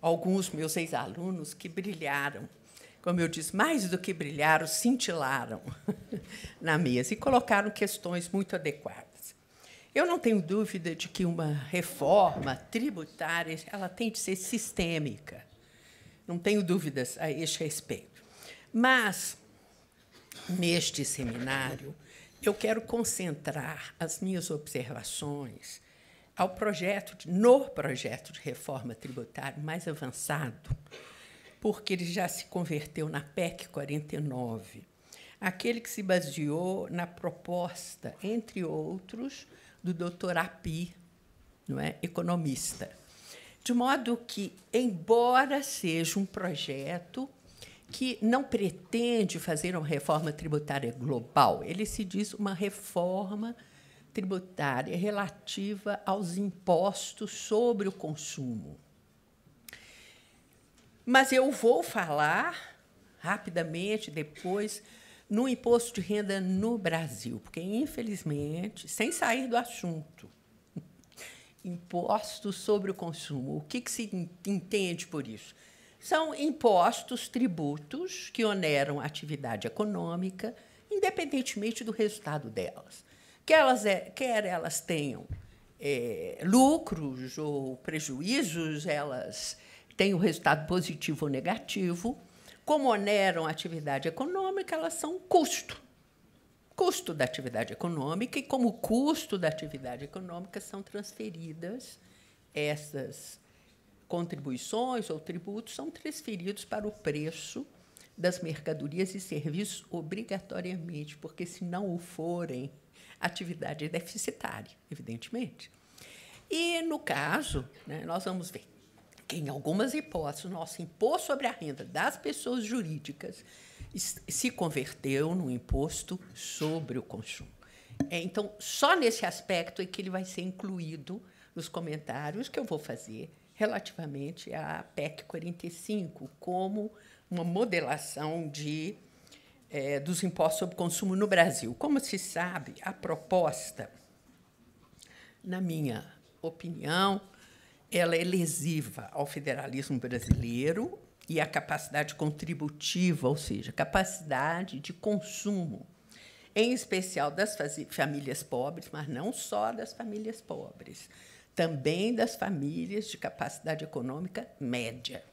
alguns meus ex-alunos que brilharam, como eu disse, mais do que brilharam, cintilaram na mesa e colocaram questões muito adequadas. Eu não tenho dúvida de que uma reforma tributária ela tem de ser sistêmica. Não tenho dúvidas a este respeito. Mas, neste seminário, eu quero concentrar as minhas observações no projeto de reforma tributária mais avançado, porque ele já se converteu na PEC 49, aquele que se baseou na proposta, entre outros, do Dr. Api, não é, economista. De modo que, embora seja um projeto que não pretende fazer uma reforma tributária global, ele se diz uma reforma tributária relativa aos impostos sobre o consumo. Mas eu vou falar rapidamente depois no imposto de renda no Brasil, porque, infelizmente, sem sair do assunto, impostos sobre o consumo, o que se entende por isso? São impostos, tributos que oneram a atividade econômica, independentemente do resultado delas. Quer elas tenham lucros ou prejuízos, elas têm um resultado positivo ou negativo. Como oneram a atividade econômica, elas são custo da atividade econômica, e, como custo da atividade econômica, são transferidas essas contribuições ou tributos, são transferidos para o preço das mercadorias e serviços obrigatoriamente, porque, se não o forem, a atividade é deficitária, evidentemente. E, no caso, né, nós vamos ver que, em algumas hipóteses, o nosso imposto sobre a renda das pessoas jurídicas se converteu num imposto sobre o consumo. Então, só nesse aspecto é que ele vai ser incluído nos comentários que eu vou fazer relativamente à PEC 45, como uma modelação dos impostos sobre consumo no Brasil. Como se sabe, a proposta, na minha opinião, ela é lesiva ao federalismo brasileiro e à capacidade contributiva, ou seja, capacidade de consumo, em especial das famílias pobres, mas não só das famílias pobres, também das famílias de capacidade econômica média.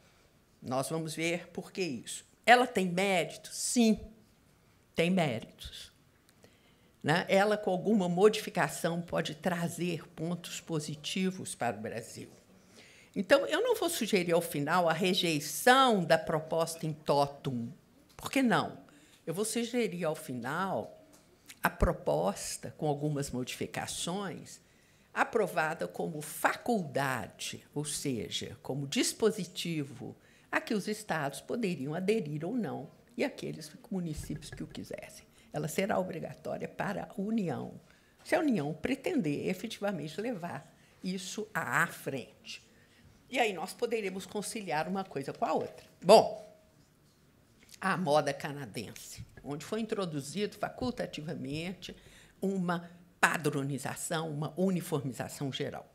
Nós vamos ver por que isso. Ela tem méritos? Sim, tem méritos. Né? Ela, com alguma modificação, pode trazer pontos positivos para o Brasil. Então, eu não vou sugerir, ao final, a rejeição da proposta in totum. Por que não? Eu vou sugerir, ao final, a proposta, com algumas modificações, aprovada como faculdade, ou seja, como dispositivo a que os estados poderiam aderir ou não, e aqueles municípios que o quisessem. Ela será obrigatória para a União, se a União pretender efetivamente levar isso à frente. E aí nós poderemos conciliar uma coisa com a outra. Bom, a moda canadense, onde foi introduzido facultativamente uma padronização, uma uniformização geral.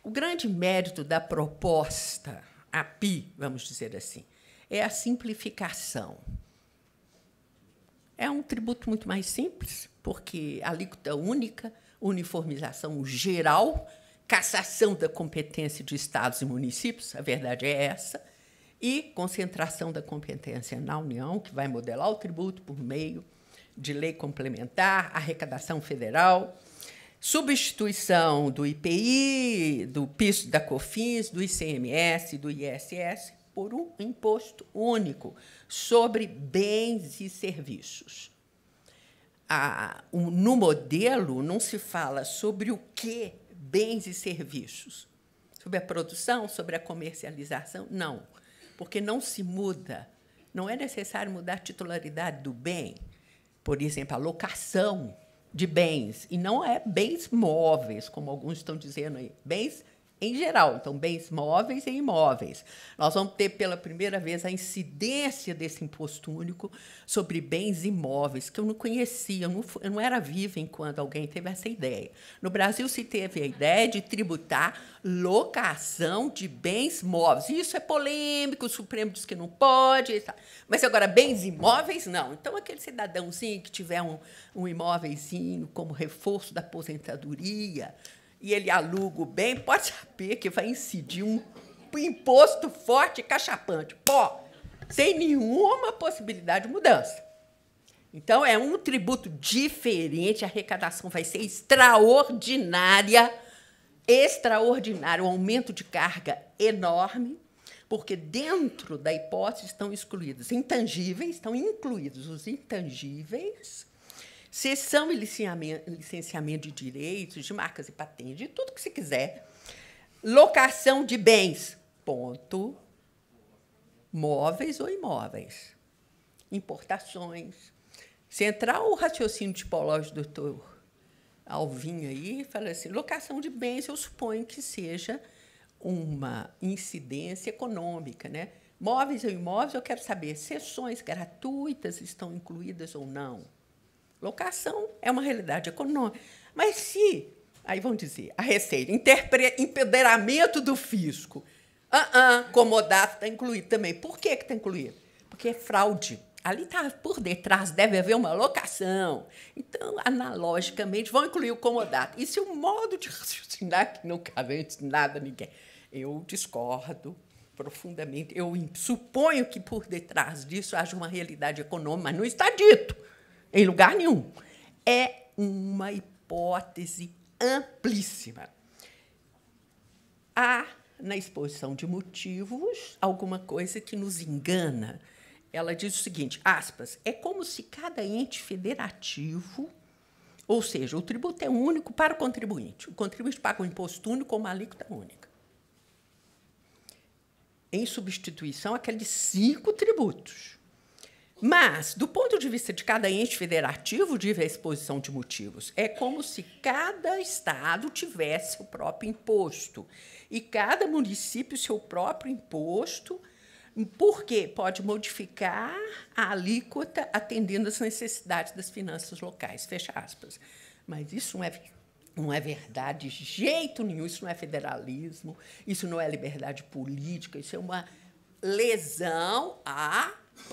O grande mérito da proposta API, vamos dizer assim, é a simplificação. É um tributo muito mais simples, porque alíquota única, uniformização geral, cassação da competência de estados e municípios, a verdade é essa, e concentração da competência na União, que vai modelar o tributo por meio de lei complementar, arrecadação federal, substituição do IPI, do PIS, da COFINS, do ICMS, do ISS, por um imposto único sobre bens e serviços. No modelo, não se fala sobre o que bens e serviços. Sobre a produção, sobre a comercialização, não. Porque não se muda, não é necessário mudar a titularidade do bem. Por exemplo, a locação de bens, e não é bens móveis, como alguns estão dizendo aí, bens em geral, então, bens móveis e imóveis. Nós vamos ter, pela primeira vez, a incidência desse imposto único sobre bens imóveis, que eu não conhecia, eu não era viva enquanto alguém teve essa ideia. No Brasil, se teve a ideia de tributar locação de bens móveis. Isso é polêmico, o Supremo diz que não pode, mas agora, bens imóveis, não. Então, aquele cidadãozinho que tiver um imóvelzinho como reforço da aposentadoria, e ele aluga o bem, pode saber que vai incidir um imposto forte e cachapante, sem nenhuma possibilidade de mudança. Então, é um tributo diferente, a arrecadação vai ser extraordinária, um aumento de carga enorme, porque dentro da hipótese estão excluídos intangíveis, estão incluídos os intangíveis, cessão e licenciamento de direitos, de marcas e patentes, de tudo que se quiser, locação de bens, ponto, móveis ou imóveis, importações. Se entrar o raciocínio tipológico do doutor Alvim aí, fala assim, locação de bens, eu suponho que seja uma incidência econômica, né? Móveis ou imóveis, eu quero saber, cessões gratuitas estão incluídas ou não? Locação é uma realidade econômica. Mas se, aí vão dizer, a Receita, empoderamento do fisco, comodato está incluído também. Por que está incluído? Porque é fraude. Ali está por detrás, deve haver uma locação. Então, analogicamente, vão incluir o comodato. Isso é um modo de raciocinar que não cabe nada a ninguém. Eu discordo profundamente. Eu suponho que por detrás disso haja uma realidade econômica, mas não está dito em lugar nenhum. É uma hipótese amplíssima. Há, na exposição de motivos, alguma coisa que nos engana. Ela diz o seguinte, aspas, é como se cada ente federativo, ou seja, o tributo é único para o contribuinte. O contribuinte paga um imposto único com uma alíquota única. Em substituição àqueles 5 tributos. Mas, do ponto de vista de cada ente federativo, diz a exposição de motivos, é como se cada estado tivesse o próprio imposto e cada município seu próprio imposto, porque pode modificar a alíquota atendendo às necessidades das finanças locais, fecha aspas. Mas isso não é verdade de jeito nenhum, isso não é federalismo, isso não é liberdade política, isso é uma lesão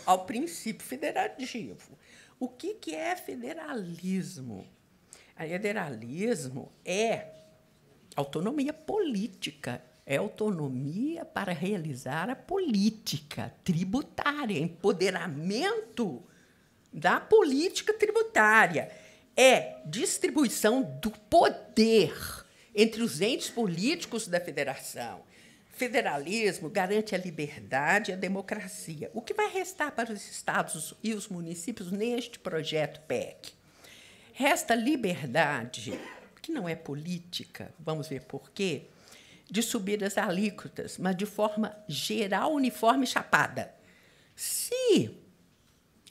ao princípio federativo. O que é federalismo? Federalismo é autonomia política, é autonomia para realizar a política tributária, empoderamento da política tributária, é distribuição do poder entre os entes políticos da federação. Federalismo garante a liberdade e a democracia. O que vai restar para os estados e os municípios neste projeto PEC? Resta liberdade, que não é política, vamos ver por quê, de subir as alíquotas, mas de forma geral, uniforme e chapada. Se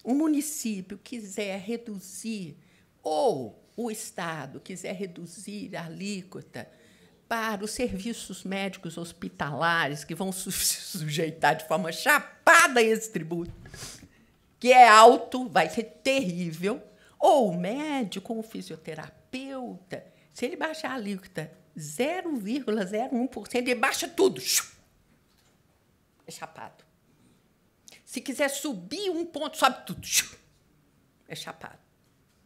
o município quiser reduzir, ou o Estado quiser reduzir a alíquota para os serviços médicos hospitalares, que vão se sujeitar de forma chapada a esse tributo, que é alto, vai ser terrível, ou o médico ou o fisioterapeuta, se ele baixar a alíquota 0,01%, ele baixa tudo. É chapado. Se quiser subir 1 ponto, sobe tudo. É chapado.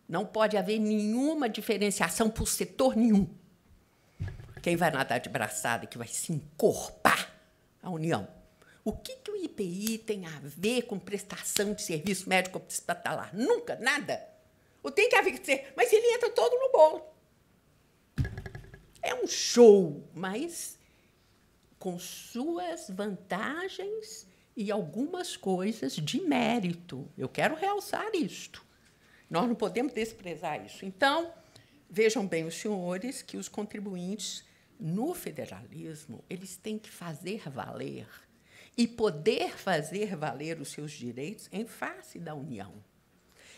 Não pode haver nenhuma diferenciação por setor nenhum. Quem vai nadar de braçada, que vai se encorpar à União. O que o IPI tem a ver com prestação de serviço médico hospitalar? Nunca, nada. O tem que haver, mas ele entra todo no bolo. É um show, mas com suas vantagens e algumas coisas de mérito. Eu quero realçar isto. Nós não podemos desprezar isso. Então, vejam bem os senhores que os contribuintes no federalismo, eles têm que fazer valer e poder fazer valer os seus direitos em face da União,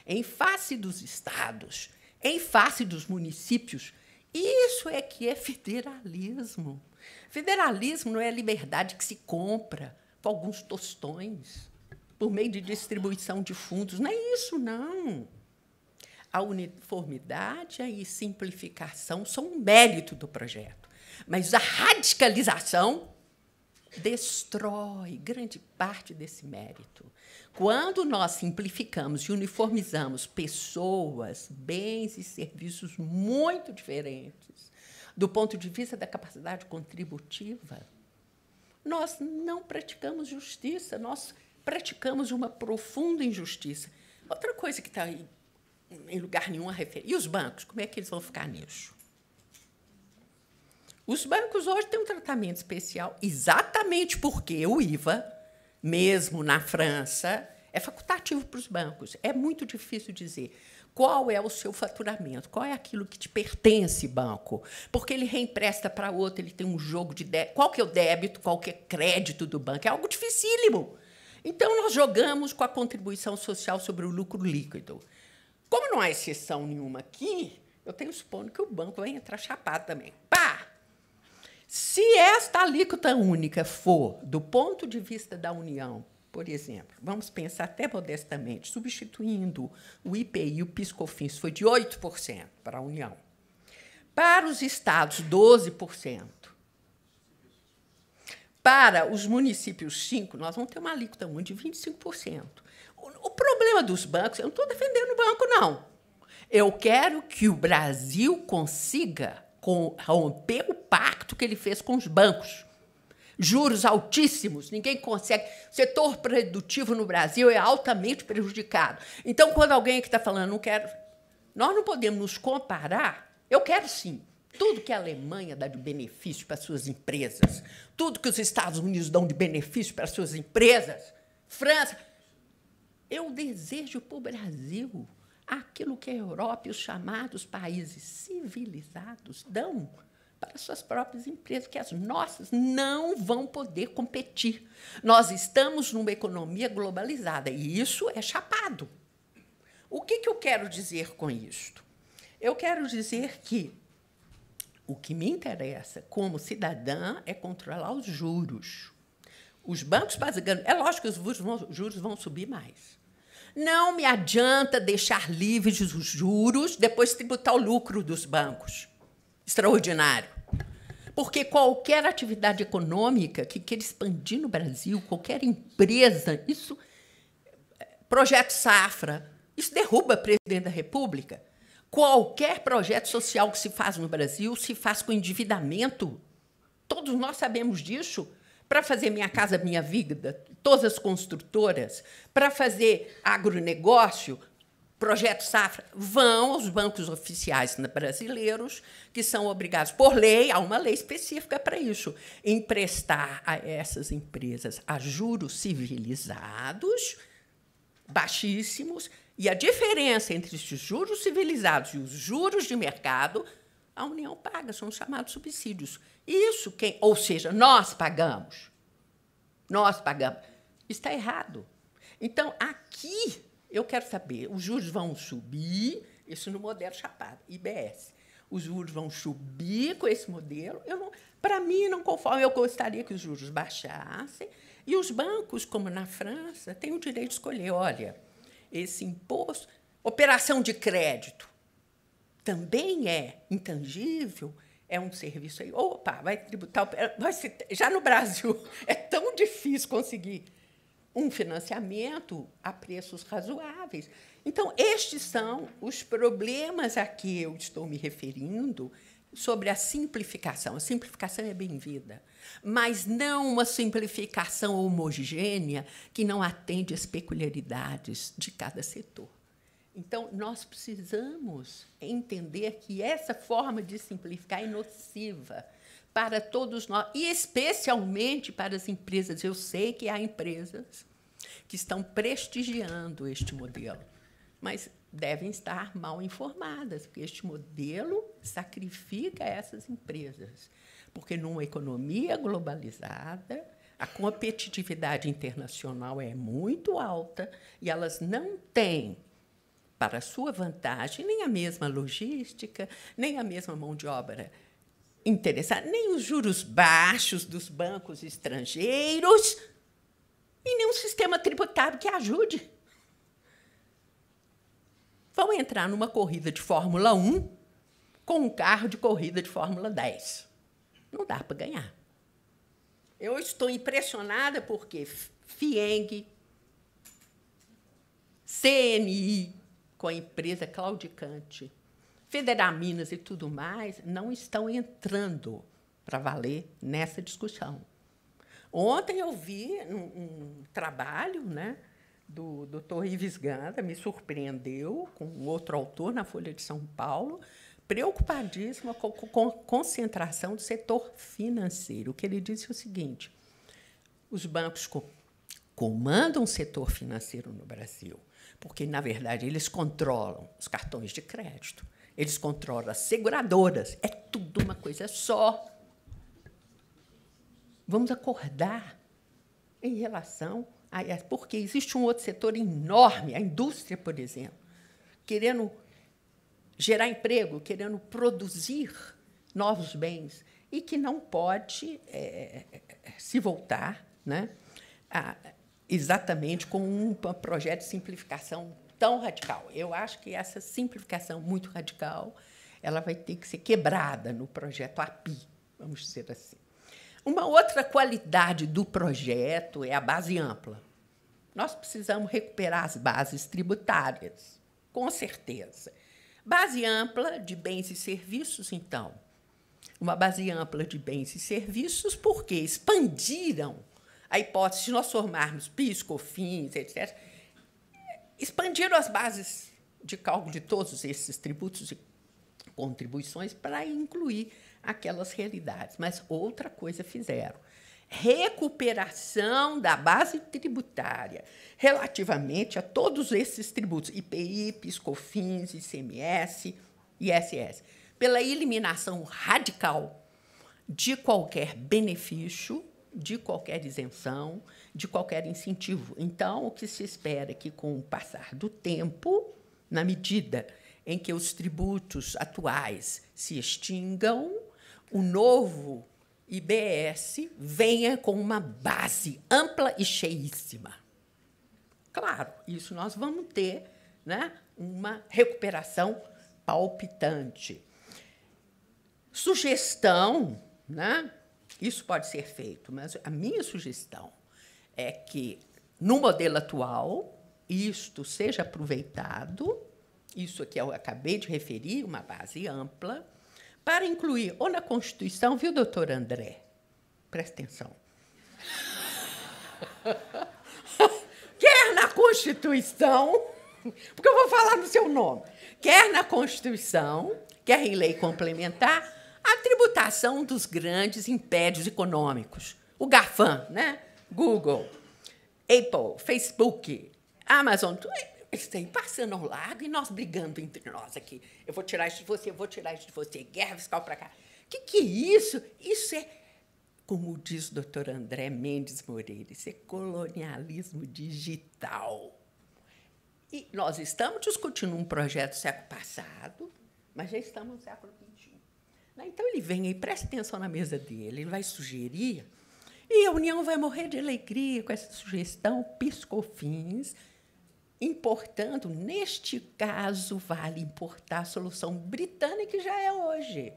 em face dos estados, em face dos municípios. Isso é que é federalismo. Federalismo não é a liberdade que se compra com alguns tostões, por meio de distribuição de fundos. Não é isso, não. A uniformidade e simplificação são um mérito do projeto, mas a radicalização destrói grande parte desse mérito. Quando nós simplificamos e uniformizamos pessoas, bens e serviços muito diferentes, do ponto de vista da capacidade contributiva, nós não praticamos justiça, nós praticamos uma profunda injustiça. Outra coisa que está aí em lugar nenhum a referir. E os bancos, como é que eles vão ficar nisso? Os bancos hoje têm um tratamento especial exatamente porque o IVA, mesmo na França, é facultativo para os bancos. É muito difícil dizer qual é o seu faturamento, qual é aquilo que te pertence, banco, porque ele reempresta para outro, ele tem um jogo de débito. Qual que é o débito, qual que é o crédito do banco? É algo dificílimo. Então, nós jogamos com a contribuição social sobre o lucro líquido. Como não há exceção nenhuma aqui, eu tenho supondo que o banco vai entrar chapado também. Pá! Se esta alíquota única for, do ponto de vista da União, por exemplo, vamos pensar até modestamente, substituindo o IPI e o PIS/COFINS, foi de 8% para a União. Para os estados, 12%. Para os municípios, 5%, nós vamos ter uma alíquota única de 25%. O problema dos bancos, eu não estou defendendo o banco, não. Eu quero que o Brasil consiga romper o pacto que ele fez com os bancos. Juros altíssimos, ninguém consegue. O setor produtivo no Brasil é altamente prejudicado. Então, quando alguém aqui está falando, não quero, nós não podemos nos comparar. Eu quero, sim, tudo que a Alemanha dá de benefício para suas empresas, tudo que os Estados Unidos dão de benefício para suas empresas, França. Eu desejo para o Brasil aquilo que a Europa e os chamados países civilizados dão para suas próprias empresas, que as nossas não vão poder competir. Nós estamos numa economia globalizada, e isso é chapado. O que eu quero dizer com isto? Eu quero dizer que o que me interessa como cidadã é controlar os juros. Os bancos pagando... É lógico que os juros vão subir mais. Não me adianta deixar livres os juros, depois tributar o lucro dos bancos. Extraordinário. Porque qualquer atividade econômica que queira expandir no Brasil, qualquer empresa, isso, projeto Safra, isso derruba o presidente da República. Qualquer projeto social que se faz no Brasil se faz com endividamento. Todos nós sabemos disso. Para fazer Minha Casa Minha Vida, todas as construtoras, para fazer agronegócio, projeto Safra, vão aos bancos oficiais brasileiros, que são obrigados, por lei, há uma lei específica para isso, emprestar a essas empresas a juros civilizados, baixíssimos, e a diferença entre esses juros civilizados e os juros de mercado, a União paga, são chamados subsídios. Isso, ou seja, nós pagamos. Nós pagamos. Está errado. Então, aqui, eu quero saber, os juros vão subir, isso no modelo chapado, IBS. Os juros vão subir com esse modelo. Para mim, não conforme, eu gostaria que os juros baixassem, e os bancos, como na França, têm o direito de escolher, olha, esse imposto, operação de crédito, também é intangível, é um serviço aí. Opa, vai tributar. Já no Brasil é tão difícil conseguir um financiamento a preços razoáveis. Então, estes são os problemas a que eu estou me referindo sobre a simplificação. A simplificação é bem-vinda, mas não uma simplificação homogênea que não atende às peculiaridades de cada setor. Então, nós precisamos entender que essa forma de simplificar é nociva para todos nós, e especialmente para as empresas. Eu sei que há empresas que estão prestigiando este modelo, mas devem estar mal informadas, porque este modelo sacrifica essas empresas. Porque, numa economia globalizada, a competitividade internacional é muito alta e elas não têm, para sua vantagem, nem a mesma logística, nem a mesma mão de obra interessado nem os juros baixos dos bancos estrangeiros e nem um sistema tributário que ajude. Vão entrar numa corrida de Fórmula 1 com um carro de corrida de Fórmula 10. Não dá para ganhar. Eu estou impressionada porque FIENG, CNI, com a empresa claudicante, Federaminas e tudo mais, não estão entrando para valer nessa discussão. Ontem eu vi um trabalho, né, do Dr. Ives Ganda, me surpreendeu, com outro autor na Folha de São Paulo, preocupadíssimo com a concentração do setor financeiro. O que ele disse é o seguinte: os bancos comandam o setor financeiro no Brasil, porque, na verdade, eles controlam os cartões de crédito, eles controlam as seguradoras, é tudo uma coisa só. Vamos acordar em relação a... Porque existe um outro setor enorme, a indústria, por exemplo, querendo gerar emprego, querendo produzir novos bens, e que não pode se voltar, né, exatamente com um projeto de simplificação tão radical. Eu acho que essa simplificação muito radical ela vai ter que ser quebrada no projeto API, vamos dizer assim. Uma outra qualidade do projeto é a base ampla. Nós precisamos recuperar as bases tributárias, com certeza. Base ampla de bens e serviços, então. Uma base ampla de bens e serviços porque expandiram a hipótese de nós formarmos PIS, COFINS, etc. Expandiram as bases de cálculo de todos esses tributos e contribuições para incluir aquelas realidades. Mas outra coisa fizeram: recuperação da base tributária relativamente a todos esses tributos, IPI, PIS, COFINS, ICMS, ISS, pela eliminação radical de qualquer benefício, de qualquer isenção, de qualquer incentivo. Então, o que se espera é que, com o passar do tempo, na medida em que os tributos atuais se extingam, o novo IBS venha com uma base ampla e cheíssima. Claro, isso nós vamos ter, né, uma recuperação palpitante. Sugestão, né, isso pode ser feito, mas a minha sugestão é que, no modelo atual, isto seja aproveitado, isso que eu acabei de referir, uma base ampla, para incluir, ou na Constituição, viu, doutor André? Presta atenção. Quer na Constituição, porque eu vou falar no seu nome, quer na Constituição, quer em lei complementar, a tributação dos grandes impérios econômicos. O GAFAM, né? Google, Apple, Facebook, Amazon, eles têm passando ao lado e nós brigando entre nós aqui. Eu vou tirar isso de você, eu vou tirar isso de você. Guerra fiscal para cá. O que é isso? Isso é, como diz o doutor André Mendes Moreira, isso é colonialismo digital. E nós estamos discutindo um projeto do século passado, mas já estamos no século XXI. Então, ele vem aí, presta atenção na mesa dele, ele vai sugerir, e a União vai morrer de alegria com essa sugestão, PIS, COFINS, importando, neste caso, vale importar a solução britânica, que já é hoje.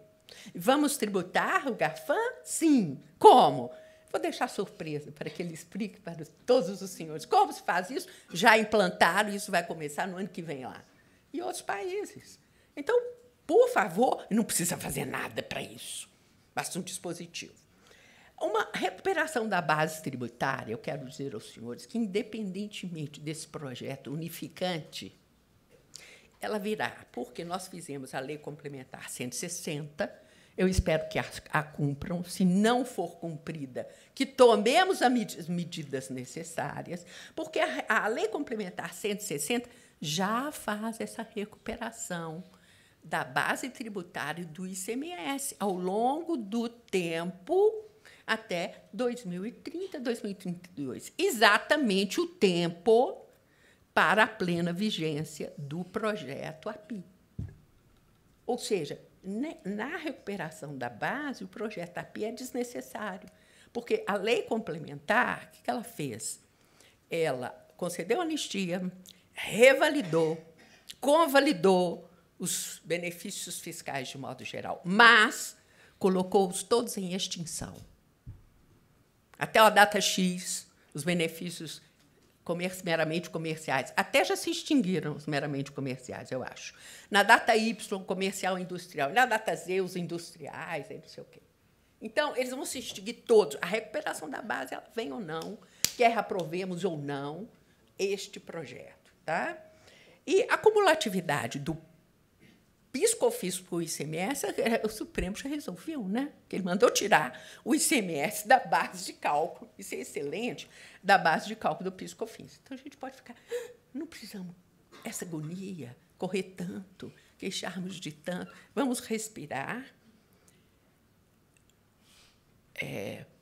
Vamos tributar o GAFAM? Sim. Como? Vou deixar surpresa para que ele explique para todos os senhores como se faz isso. Já implantaram, isso vai começar no ano que vem lá. E outros países. Então, por favor, não precisa fazer nada para isso. Basta um dispositivo. Uma recuperação da base tributária, eu quero dizer aos senhores que, independentemente desse projeto unificante, ela virá, porque nós fizemos a Lei Complementar 160, eu espero que a cumpram, se não for cumprida, que tomemos as medidas necessárias, porque a Lei Complementar 160 já faz essa recuperação da base tributária do ICMS ao longo do tempo até 2030, 2032. Exatamente o tempo para a plena vigência do projeto API. Ou seja, Na recuperação da base, o projeto API é desnecessário, porque a lei complementar, o que ela fez? Ela concedeu anistia, revalidou, convalidou os benefícios fiscais de modo geral, mas colocou-os todos em extinção. Até a data X, os benefícios meramente comerciais, até já se extinguiram os meramente comerciais, eu acho. Na data Y, comercial e industrial, na data Z, os industriais, não sei o quê. Então, eles vão se extinguir todos. A recuperação da base, ela vem ou não, quer aprovemos ou não este projeto. Tá? E a cumulatividade do PIS/COFINS para o ICMS, o Supremo já resolveu, né? Que ele mandou tirar o ICMS da base de cálculo, isso é excelente, da base de cálculo do PIS/COFINS. Então, a gente pode ficar, não precisamos, essa agonia, correr tanto, queixarmos de tanto, vamos respirar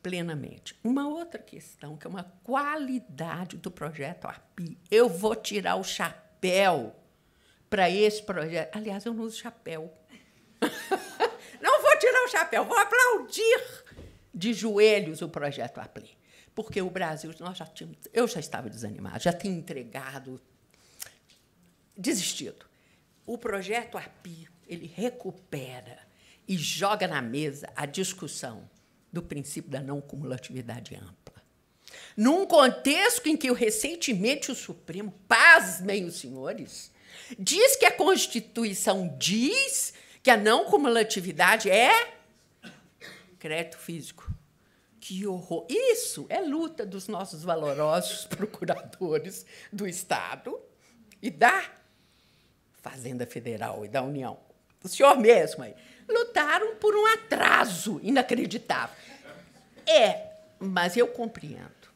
plenamente. Uma outra questão, que é uma qualidade do projeto API, eu vou tirar o chapéu para esse projeto. Aliás, eu não uso chapéu. Não vou tirar o chapéu, vou aplaudir de joelhos o projeto API. Porque o Brasil, eu já estava desanimado, já tinha entregado, desistido. O projeto API, ele recupera e joga na mesa a discussão do princípio da não cumulatividade ampla. Num contexto em que recentemente o Supremo, pasmem os senhores, diz que a Constituição diz que a não cumulatividade é crédito físico. Que horror! Isso é luta dos nossos valorosos procuradores do Estado e da Fazenda Federal e da União. O senhor mesmo aí. Lutaram por um atraso inacreditável. Mas eu compreendo.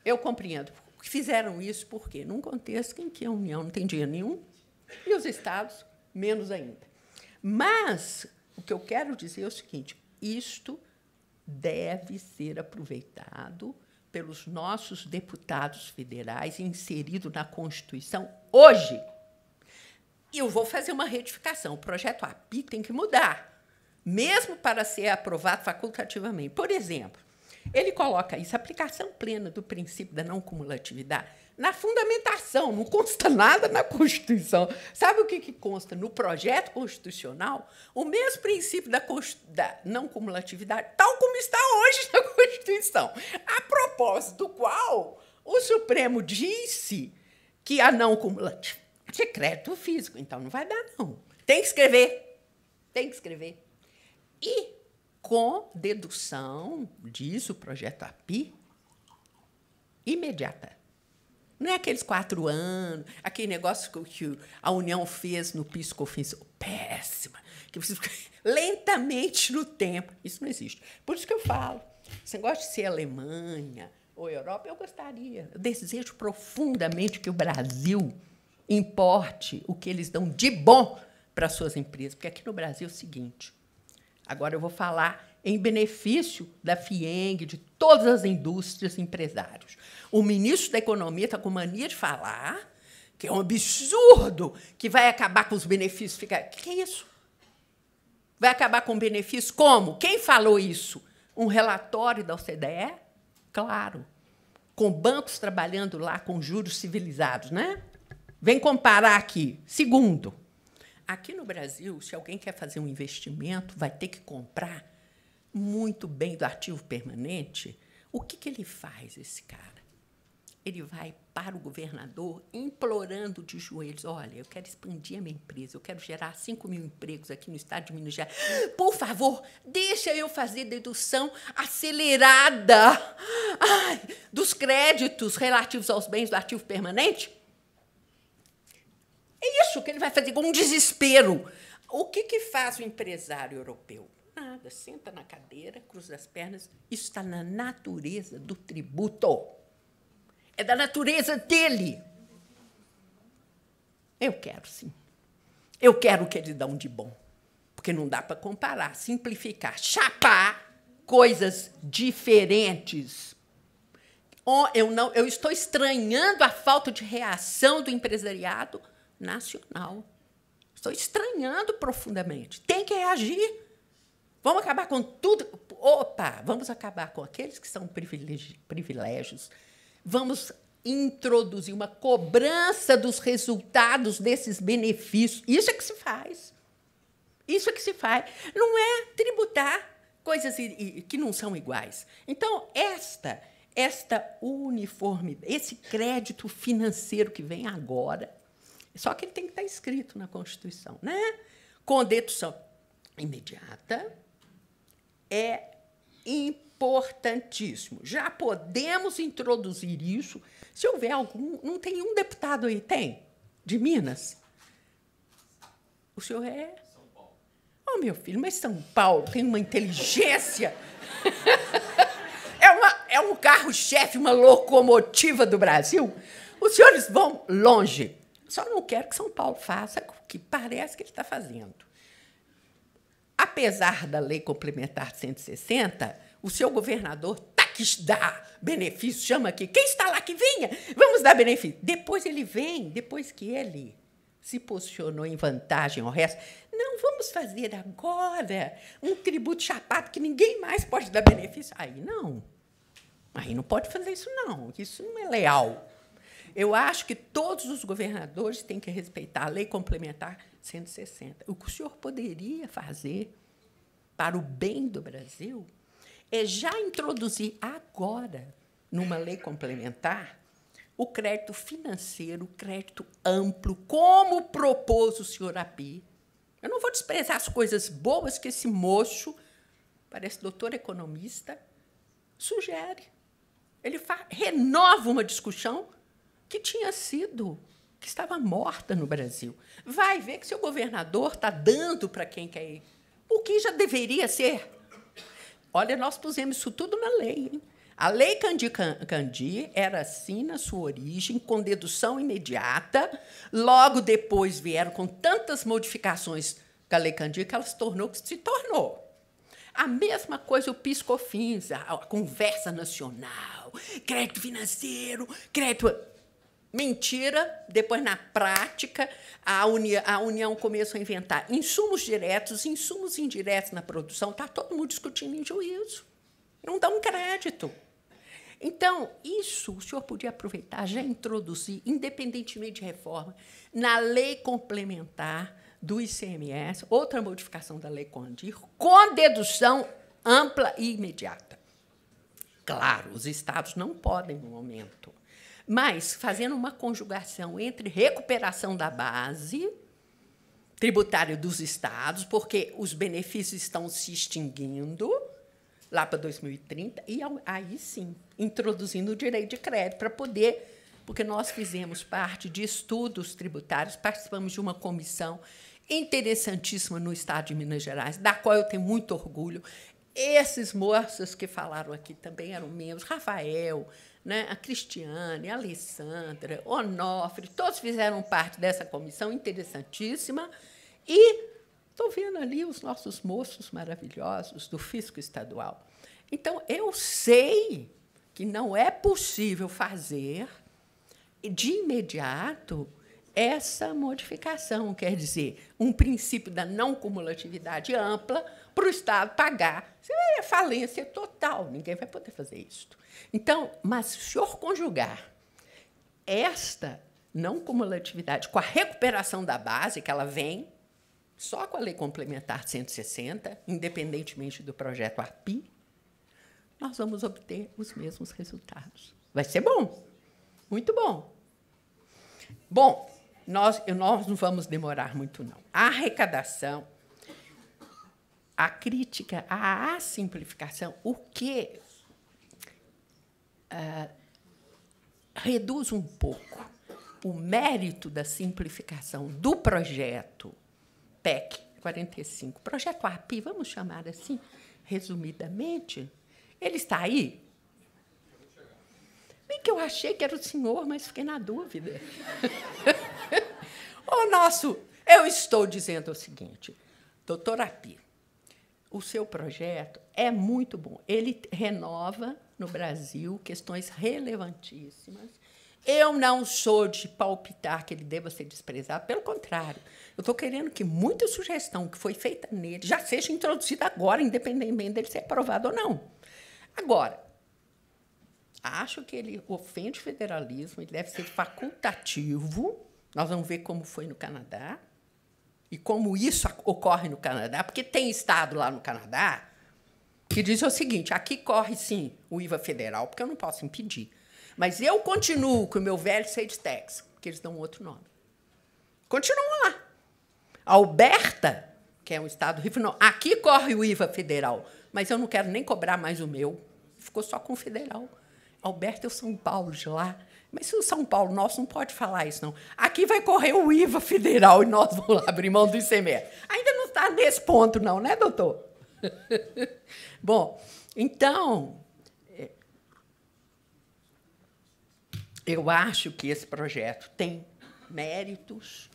Eu compreendo. Fizeram isso por quê? Num contexto em que a União não tem dinheiro nenhum e os Estados menos ainda. Mas o que eu quero dizer é o seguinte, isto deve ser aproveitado pelos nossos deputados federais e inserido na Constituição hoje. E eu vou fazer uma retificação. O projeto API tem que mudar, mesmo para ser aprovado facultativamente. Por exemplo, ele coloca isso, a aplicação plena do princípio da não cumulatividade, na fundamentação, não consta nada na Constituição. Sabe o que consta no projeto constitucional? O mesmo princípio da não cumulatividade, tal como está hoje na Constituição, a propósito do qual o Supremo disse que a não cumulatividade é crédito físico, então não vai dar, não. Tem que escrever. Tem que escrever. E, com dedução, diz o projeto API, imediata. Não é aqueles 4 anos, aquele negócio que a União fez no PIS/COFINS, péssima, que você fica lentamente no tempo. Isso não existe. Por isso que eu falo, esse negócio de ser Alemanha ou Europa, eu gostaria, eu desejo profundamente que o Brasil importe o que eles dão de bom para as suas empresas, porque aqui no Brasil é o seguinte, agora eu vou falar em benefício da FIENG, de todas as indústrias e empresários. O ministro da Economia está com mania de falar que é um absurdo, que vai acabar com os benefícios. O que é isso? Vai acabar com benefícios? Como? Quem falou isso? Um relatório da OCDE? Claro. Com bancos trabalhando lá com juros civilizados, né? Vem comparar aqui. Segundo, aqui no Brasil, se alguém quer fazer um investimento, vai ter que comprar muito bem do ativo permanente. O que ele faz, esse cara? Ele vai para o governador implorando de joelhos, olha, eu quero expandir a minha empresa, eu quero gerar 5.000 empregos aqui no estado de Minas Gerais. Por favor, deixa eu fazer dedução acelerada dos créditos relativos aos bens do ativo permanente. É isso que ele vai fazer com um desespero. O que faz o empresário europeu? Nada, senta na cadeira, cruza as pernas. Isso está na natureza do tributo. É da natureza dele. Eu quero, sim. Eu quero o que eles dão de bom. Porque não dá para comparar, simplificar, chapar coisas diferentes. Eu estou estranhando a falta de reação do empresariado nacional. Estou estranhando profundamente. Tem que reagir. Vamos acabar com tudo. Opa, vamos acabar com aqueles que são privilégios. Vamos introduzir uma cobrança dos resultados desses benefícios. Isso é que se faz. Isso é que se faz. Não é tributar coisas que não são iguais. Então, esta uniforme, esse crédito financeiro que vem agora, só que ele tem que estar escrito na Constituição, né? Com dedução imediata, é importantíssimo. Já podemos introduzir isso, se houver algum... Não tem um deputado aí, tem? De Minas? O senhor é... São Paulo. Oh, meu filho, mas São Paulo tem uma inteligência... É um carro-chefe, uma locomotiva do Brasil. Os senhores vão longe. Só não quero que São Paulo faça o que parece que ele está fazendo. Apesar da Lei Complementar 160, o seu governador tá que dá benefício, chama aqui. Quem está lá que venha? Vamos dar benefício. Depois ele vem, depois que ele se posicionou em vantagem ao resto. Não, vamos fazer agora um tributo chapado que ninguém mais pode dar benefício. Aí não. Aí não pode fazer isso, não. Isso não é leal. Eu acho que todos os governadores têm que respeitar a Lei Complementar 160. O que o senhor poderia fazer para o bem do Brasil é já introduzir agora, numa lei complementar, o crédito financeiro, o crédito amplo, como propôs o senhor Api. Eu não vou desprezar as coisas boas que esse moço, parece doutor economista, sugere. Ele renova uma discussão que estava morta no Brasil. Vai ver que seu governador está dando para quem quer ir. O que já deveria ser. Olha, nós pusemos isso tudo na lei, hein? A Lei Candir era assim na sua origem, com dedução imediata. Logo depois vieram com tantas modificações com a Lei Candir que ela se tornou. A mesma coisa o PIS/COFINS, a conversa nacional, crédito financeiro, crédito... Mentira, depois, na prática, a União começou a inventar insumos diretos, insumos indiretos na produção, está todo mundo discutindo em juízo. Não dá um crédito. Então, isso o senhor podia aproveitar, já introduzir, independentemente de reforma, na lei complementar do ICMS, outra modificação da Lei Candir, com dedução ampla e imediata. Claro, os estados não podem, no momento, mas fazendo uma conjugação entre recuperação da base tributária dos estados, porque os benefícios estão se extinguindo lá para 2030, e aí sim, introduzindo o direito de crédito para poder, porque nós fizemos parte de estudos tributários, participamos de uma comissão interessantíssima no estado de Minas Gerais, da qual eu tenho muito orgulho. Esses moços que falaram aqui também eram membros, Rafael, né, a Cristiane, a Alessandra, Onofre, todos fizeram parte dessa comissão interessantíssima, e estou vendo ali os nossos moços maravilhosos do Fisco Estadual. Então, eu sei que não é possível fazer de imediato essa modificação, quer dizer, um princípio da não cumulatividade ampla para o Estado pagar. Isso é falência total, ninguém vai poder fazer isso. Então, mas se o senhor conjugar esta não cumulatividade com a recuperação da base, que ela vem só com a Lei Complementar 160, independentemente do projeto API, nós vamos obter os mesmos resultados. Vai ser bom, muito bom. Bom, nós não vamos demorar muito, não. A arrecadação, a crítica à simplificação, o que reduz um pouco o mérito da simplificação do projeto PEC 45, projeto API, vamos chamar assim, resumidamente, ele está aí? Bem que eu achei que era o senhor, mas fiquei na dúvida. Eu estou dizendo o seguinte, doutor Api, o seu projeto é muito bom. Ele renova no Brasil questões relevantíssimas Eu não sou de palpitar que ele deva ser desprezado, pelo contrário. Eu estou querendo que muita sugestão que foi feita nele já seja introduzida agora, independentemente dele ser aprovado ou não. Agora, acho que ele ofende o federalismo, ele deve ser facultativo. Nós vamos ver como foi no Canadá e como isso ocorre no Canadá, porque tem estado lá no Canadá que diz o seguinte: aqui corre, sim, o IVA federal, porque eu não posso impedir. Mas eu continuo com o meu velho sales tax, porque eles dão outro nome. Continuam lá. Alberta, que é um estado rico, não, aqui corre o IVA federal, mas eu não quero nem cobrar mais o meu. Ficou só com o federal. Alberta é o São Paulo de lá. Mas se o São Paulo nosso não pode falar isso, não. Aqui vai correr o IVA federal e nós vamos lá abrir mão do ICMS. Ainda não está nesse ponto, não, né, doutor? Bom, então, eu acho que esse projeto tem méritos.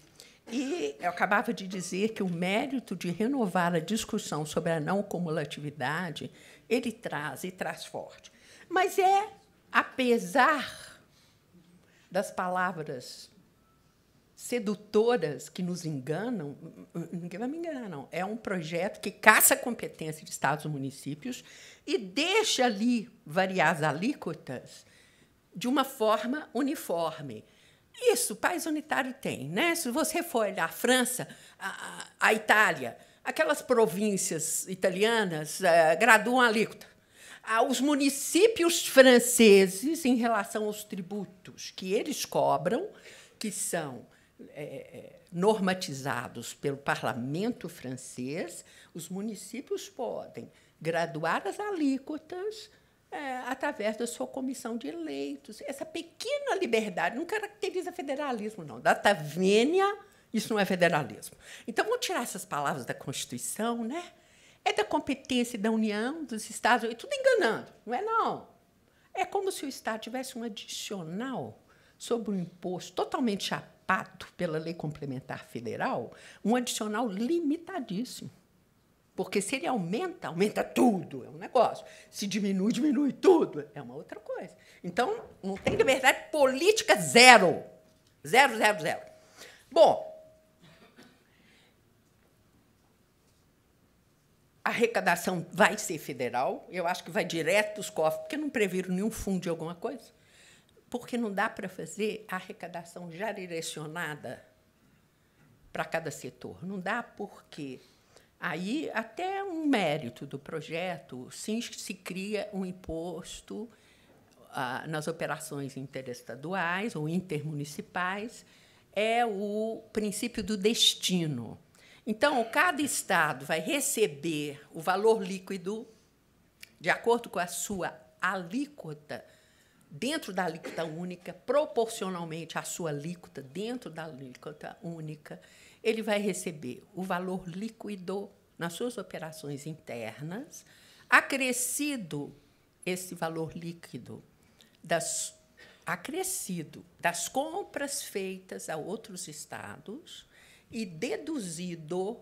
E eu acabava de dizer que o mérito de renovar a discussão sobre a não cumulatividade ele traz forte. Mas apesar das palavras sedutoras que nos enganam, ninguém vai me enganar, não. É um projeto que caça a competência de estados e municípios e deixa ali variar as alíquotas de uma forma uniforme. Isso, o país unitário tem, né? Se você for olhar a França, a Itália, aquelas províncias italianas graduam a alíquota. Os municípios franceses, em relação aos tributos que eles cobram, que são normatizados pelo parlamento francês, os municípios podem graduar as alíquotas através da sua comissão de eleitos. Essa pequena liberdade não caracteriza federalismo, não. Data vênia, isso não é federalismo. Então, vamos tirar essas palavras da Constituição, né? É da competência da União, dos Estados, tudo enganando, não é, não. É como se o Estado tivesse um adicional sobre um imposto totalmente chapado pela Lei Complementar Federal, um adicional limitadíssimo. Porque se ele aumenta, aumenta tudo, é um negócio. Se diminui, diminui tudo, é uma outra coisa. Então, não tem liberdade política zero. Zero, zero, zero. Bom, a arrecadação vai ser federal, eu acho que vai direto dos cofres, porque não previram nenhum fundo de alguma coisa, porque não dá para fazer a arrecadação já direcionada para cada setor. Não dá porque aí até um mérito do projeto, sim, se cria um imposto nas operações interestaduais ou intermunicipais, é o princípio do destino. Então, cada estado vai receber o valor líquido de acordo com a sua alíquota, dentro da alíquota única, proporcionalmente à sua alíquota, dentro da alíquota única, ele vai receber o valor líquido nas suas operações internas, acrescido esse valor líquido acrescido das compras feitas a outros estados e deduzido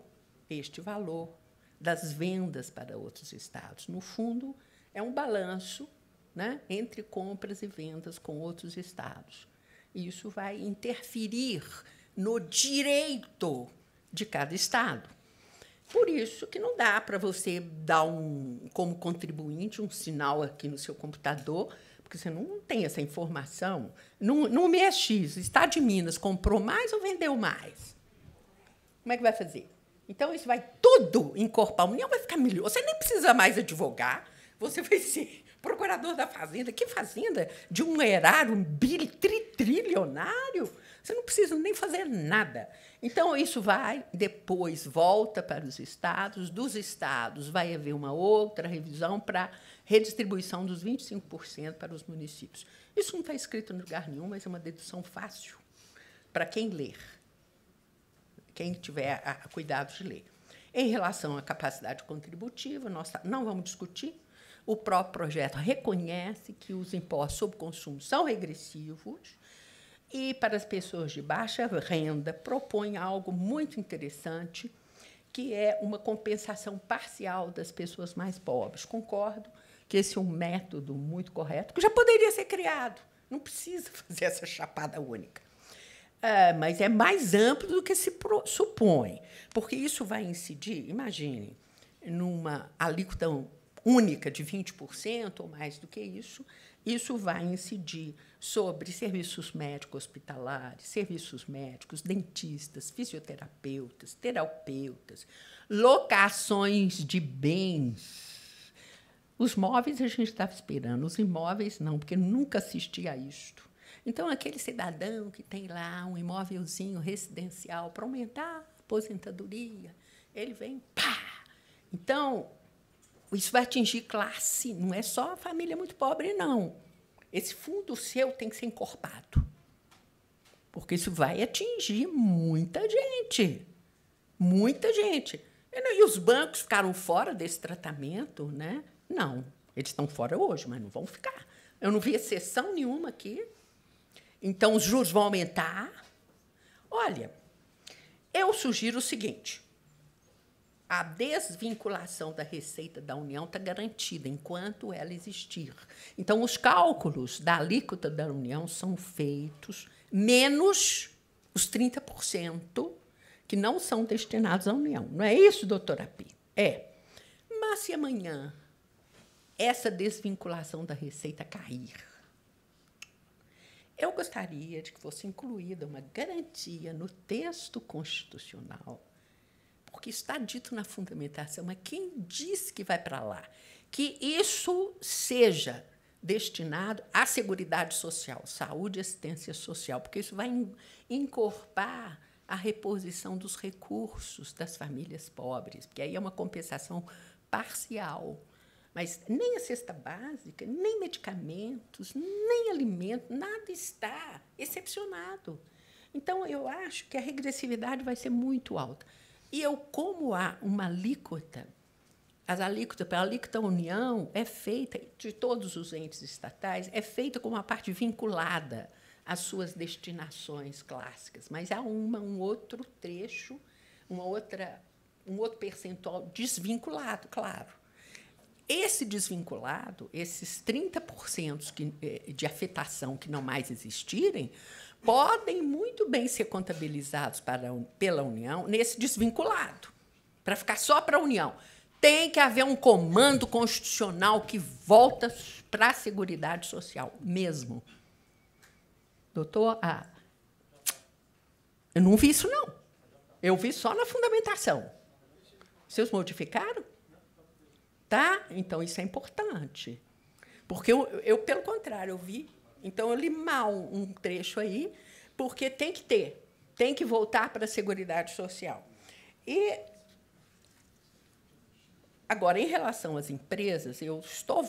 este valor das vendas para outros estados. No fundo, é um balanço, né, entre compras e vendas com outros estados. E isso vai interferir no direito de cada estado. Por isso que não dá para você dar, como contribuinte, um sinal aqui no seu computador, porque você não tem essa informação. No MEX, o Estado de Minas comprou mais ou vendeu mais? Como é que vai fazer? Então, isso vai tudo encorpar. A União vai ficar melhor. Você nem precisa mais advogar, você vai ser procurador da Fazenda. Que Fazenda? De um erário, trilionário? Você não precisa nem fazer nada. Então, isso depois volta para os estados. Dos estados vai haver uma outra revisão para redistribuição dos 25% para os municípios. Isso não está escrito em lugar nenhum, mas é uma dedução fácil para quem ler, quem tiver cuidado de ler. Em relação à capacidade contributiva, nós não vamos discutir. O próprio projeto reconhece que os impostos sobre consumo são regressivos e, para as pessoas de baixa renda, propõe algo muito interessante, que é uma compensação parcial das pessoas mais pobres. Concordo que esse é um método muito correto, que já poderia ser criado, Não precisa fazer essa chapada única. Mas é mais amplo do que se supõe, porque isso vai incidir, imagine, numa alíquota única de 20% ou mais do que isso vai incidir sobre serviços médicos hospitalares, serviços médicos, dentistas, fisioterapeutas, terapeutas, locações de bens. Os móveis a gente estava esperando, os imóveis não, porque nunca assisti a isto. Então, aquele cidadão que tem lá um imóvelzinho residencial para aumentar a aposentadoria, ele vem, pá! Então, isso vai atingir classe, não é só a família muito pobre, não. Esse fundo seu tem que ser encorpado, porque isso vai atingir muita gente. Muita gente. E os bancos ficaram fora desse tratamento, né? Não, eles estão fora hoje, mas não vão ficar. Eu não vi exceção nenhuma aqui. Então, os juros vão aumentar. Olha, eu sugiro o seguinte: a desvinculação da receita da União está garantida enquanto ela existir. Então, os cálculos da alíquota da União são feitos menos os 30% que não são destinados à União. Não é isso, doutora Pi? É. Mas se amanhã essa desvinculação da receita cair, eu gostaria de que fosse incluída uma garantia no texto constitucional, porque está dito na fundamentação, mas quem diz que vai para lá? Que isso seja destinado à Seguridade Social, saúde e assistência social, porque isso vai encorpar a reposição dos recursos das famílias pobres, porque aí é uma compensação parcial. Mas nem a cesta básica, nem medicamentos, nem alimento, nada está excepcionado. Então, eu acho que a regressividade vai ser muito alta. E como há uma alíquota, a alíquota União é feita, de todos os entes estatais, é feita como uma parte vinculada às suas destinações clássicas, mas há um outro trecho, um outro percentual desvinculado, claro. Esse desvinculado, esses 30% de afetação que não mais existirem, podem muito bem ser contabilizados pela União nesse desvinculado, para ficar só para a União. Tem que haver um comando constitucional que volta para a Seguridade Social mesmo. Doutor, eu não vi isso, não. Eu vi só na fundamentação. Vocês modificaram? Tá? Então, isso é importante. Porque eu, pelo contrário, eu vi. Então, eu li mal um trecho aí, porque tem que ter, tem que voltar para a Seguridade Social. E, agora, em relação às empresas,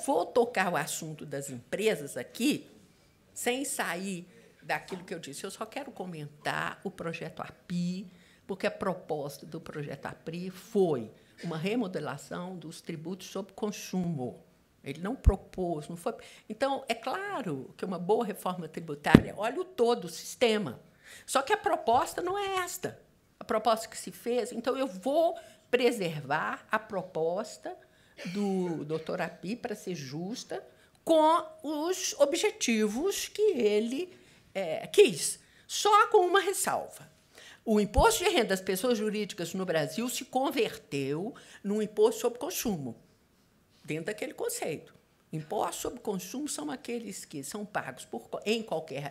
vou tocar o assunto das empresas aqui, sem sair daquilo que eu disse. Eu só quero comentar o projeto API, porque a proposta do projeto API foi uma remodelação dos tributos sobre consumo. Ele não propôs, não foi. Então, é claro que uma boa reforma tributária olha o todo, o sistema. Só que a proposta não é esta. A proposta que se fez. Então, eu vou preservar a proposta do doutor Api, para ser justa, com os objetivos que ele quis, só com uma ressalva. O imposto de renda das pessoas jurídicas no Brasil se converteu num imposto sobre consumo, dentro daquele conceito. Impostos sobre consumo são aqueles que são pagos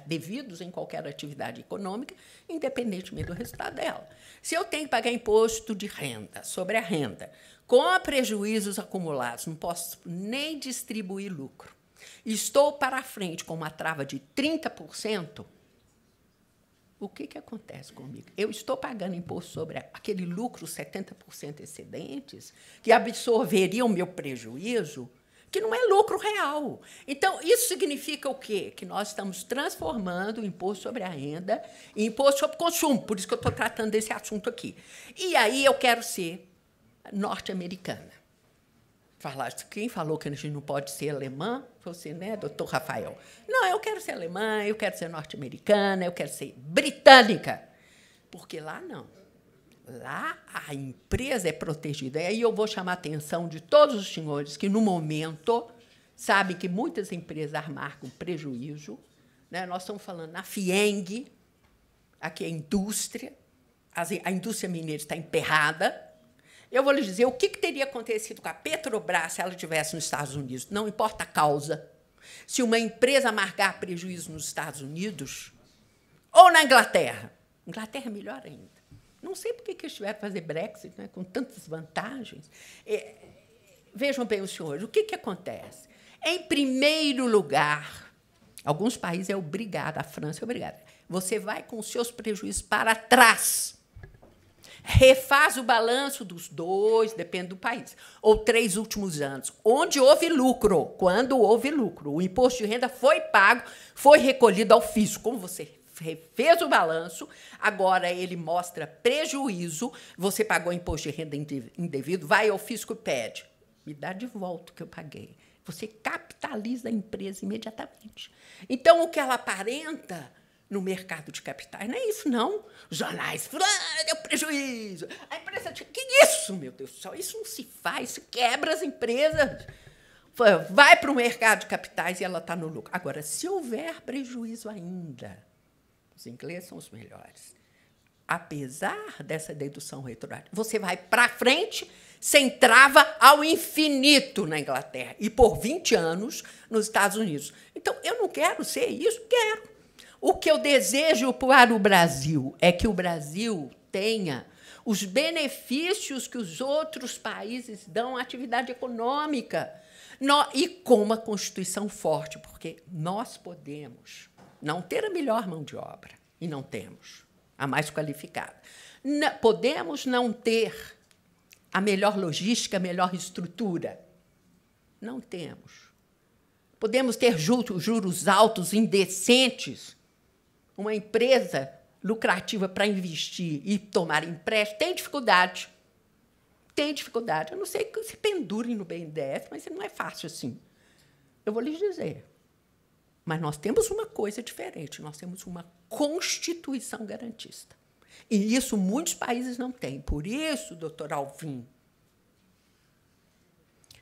devidos em qualquer atividade econômica, independentemente do resultado dela. Se eu tenho que pagar imposto de renda sobre a renda, com prejuízos acumulados, não posso nem distribuir lucro, estou para frente com uma trava de 30%, o que acontece comigo? Eu estou pagando imposto sobre aquele lucro 70% excedentes, que absorveria o meu prejuízo, que não é lucro real. Então, isso significa o quê? Que nós estamos transformando o imposto sobre a renda em imposto sobre consumo, por isso que eu estou tratando desse assunto aqui. E aí eu quero ser norte-americana. Quem falou que a gente não pode ser alemã? Você, né, doutor Rafael? Não, eu quero ser alemã, eu quero ser norte-americana, eu quero ser britânica. Porque lá não. Lá a empresa é protegida. E aí eu vou chamar a atenção de todos os senhores que, no momento, sabem que muitas empresas marcam prejuízo, né? Nós estamos falando na FIENG, aqui é indústria, a indústria mineira está emperrada. Eu vou lhes dizer o que teria acontecido com a Petrobras se ela estivesse nos Estados Unidos. Não importa a causa. Se uma empresa amargar prejuízo nos Estados Unidos ou na Inglaterra. Inglaterra é melhor ainda. Não sei por que eles tiveram que fazer Brexit, né, com tantas vantagens. Vejam bem os senhores, o que acontece? Em primeiro lugar, alguns países é obrigado, a França é obrigada, você vai com os seus prejuízos para trás, refaz o balanço dos 2, depende do país, ou 3 últimos anos, onde houve lucro, quando houve lucro. O imposto de renda foi pago, foi recolhido ao fisco. Como você fez o balanço, agora ele mostra prejuízo, você pagou imposto de renda indevido, vai ao fisco e pede, me dá de volta o que eu paguei. Você capitaliza a empresa imediatamente. Então, o que ela aparenta no mercado de capitais não é isso, não. Os jornais, deu prejuízo. A empresa... Que isso, meu Deus do céu? Isso não se faz, isso quebra as empresas. Vai para o mercado de capitais e ela está no lucro. Agora, se houver prejuízo ainda, os ingleses são os melhores. Apesar dessa dedução retroativa, você vai para frente sem trava ao infinito na Inglaterra e por 20 anos nos Estados Unidos. Então, eu não quero ser isso? Quero. O que eu desejo para o Brasil é que o Brasil tenha os benefícios que os outros países dão à atividade econômica e com uma Constituição forte, porque nós podemos não ter a melhor mão de obra, e não temos a mais qualificada. Podemos não ter a melhor logística, a melhor estrutura. Não temos. Podemos ter juros altos, indecentes. Uma empresa lucrativa para investir e tomar empréstimo tem dificuldade. Tem dificuldade. Eu não sei que se pendurem no BNDES, mas não é fácil assim. Eu vou lhes dizer. Mas nós temos uma coisa diferente. Nós temos uma Constituição garantista. E isso muitos países não têm. Por isso, doutor Alvim,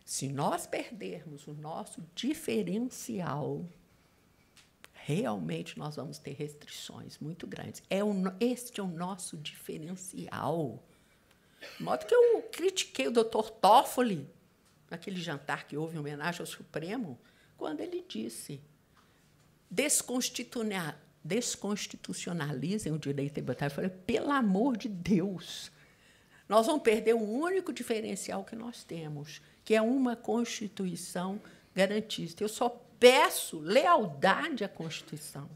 se nós perdermos o nosso diferencial, realmente nós vamos ter restrições muito grandes. Este é o nosso diferencial. De modo que eu critiquei o doutor Toffoli, naquele jantar que houve em homenagem ao Supremo, quando ele disse: desconstitucionalizem o direito tributário. Eu falei, pelo amor de Deus, nós vamos perder o único diferencial que nós temos, que é uma Constituição garantista. Eu só peço lealdade à Constituição.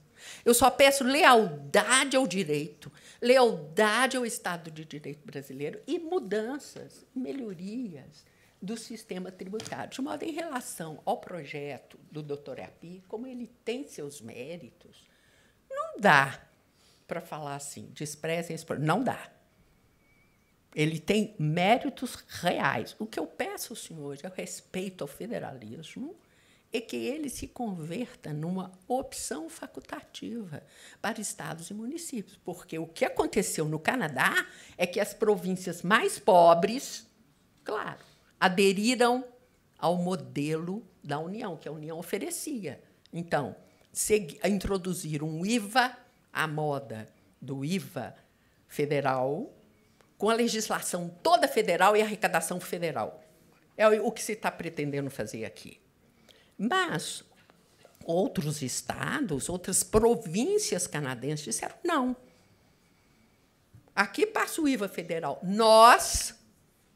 Eu só peço lealdade ao direito, lealdade ao Estado de Direito brasileiro e mudanças, melhorias do sistema tributário. De modo, em relação ao projeto do Dr. Api, como ele tem seus méritos, não dá para falar assim, desprezem esse projeto. Não dá. Ele tem méritos reais. O que eu peço aos senhores é o respeito ao federalismo e que ele se converta numa opção facultativa para estados e municípios. Porque o que aconteceu no Canadá é que as províncias mais pobres, claro, aderiram ao modelo da União, que a União oferecia. Então, introduziram um IVA à moda do IVA federal, com a legislação toda federal e arrecadação federal. É o que se está pretendendo fazer aqui. Mas outros estados, outras províncias canadenses disseram não. Aqui passa o IVA federal. Nós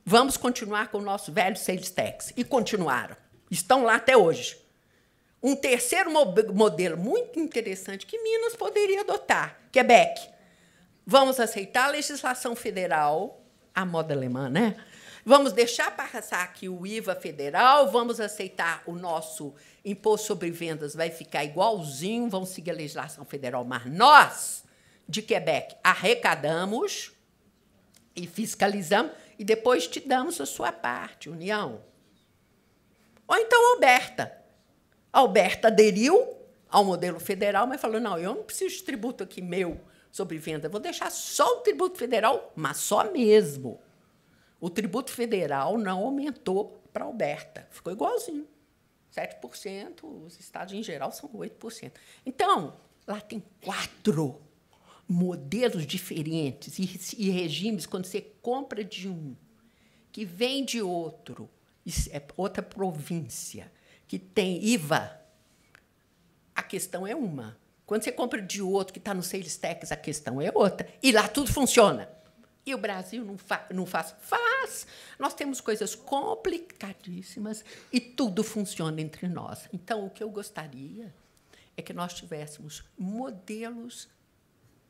vamos continuar com o nosso velho sales tax. E continuaram. Estão lá até hoje. Um terceiro modelo muito interessante que Minas poderia adotar, Quebec. Vamos aceitar a legislação federal, a moda alemã, né? Vamos deixar passar aqui o IVA federal, vamos aceitar o nosso imposto sobre vendas, vai ficar igualzinho, vamos seguir a legislação federal, mas nós, de Quebec, arrecadamos e fiscalizamos e depois te damos a sua parte, União. Ou então a Alberta. A Alberta aderiu ao modelo federal, mas falou, não, eu não preciso de tributo aqui meu sobre venda, vou deixar só o tributo federal, mas só mesmo. O tributo federal não aumentou para a Alberta, ficou igualzinho. 7%, os estados, em geral, são 8%. Então, lá tem 4 modelos diferentes e regimes. Quando você compra de um, que vem de outro, é outra província, que tem IVA, a questão é uma. Quando você compra de outro, que está no sales tax, a questão é outra. E lá tudo funciona. E o Brasil não faz? Faz. Nós temos coisas complicadíssimas e tudo funciona entre nós. Então, o que eu gostaria é que nós tivéssemos modelos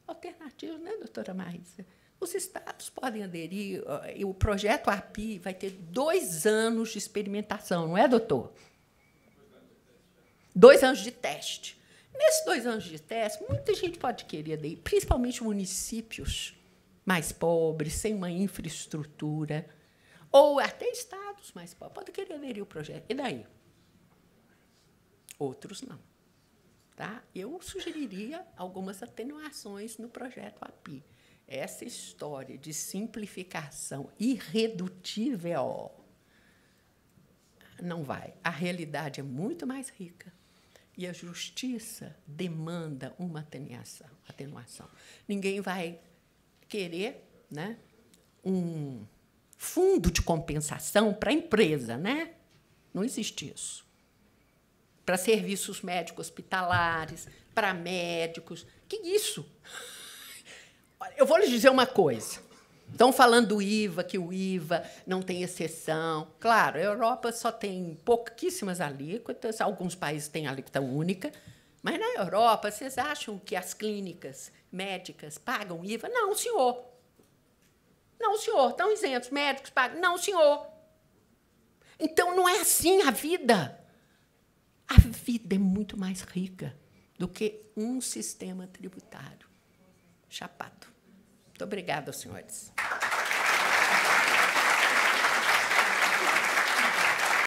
alternativos, né, doutora Maísa? Os estados podem aderir. O projeto API vai ter 2 anos de experimentação, não é, doutor? 2 anos de teste. Nesses 2 anos de teste, muita gente pode querer aderir, principalmente municípios mais pobres, sem uma infraestrutura, ou até estados mais pobres, podem querer aderir ao projeto. E daí? Outros não. Tá? Eu sugeriria algumas atenuações no projeto API. Essa história de simplificação irredutível não vai. A realidade é muito mais rica e a justiça demanda uma atenuação. Ninguém vai querer, né, um fundo de compensação para a empresa, né? Não existe isso. Para serviços médicos hospitalares, para médicos. Que isso? Eu vou lhes dizer uma coisa. Estão falando do IVA, que o IVA não tem exceção. Claro, a Europa só tem pouquíssimas alíquotas, alguns países têm alíquota única, mas na Europa, vocês acham que as clínicas médicas pagam IVA? Não, senhor. Não, senhor. Estão isentos. Médicos pagam? Não, senhor. Então, não é assim a vida. A vida é muito mais rica do que um sistema tributário chapado. Muito obrigada, senhores.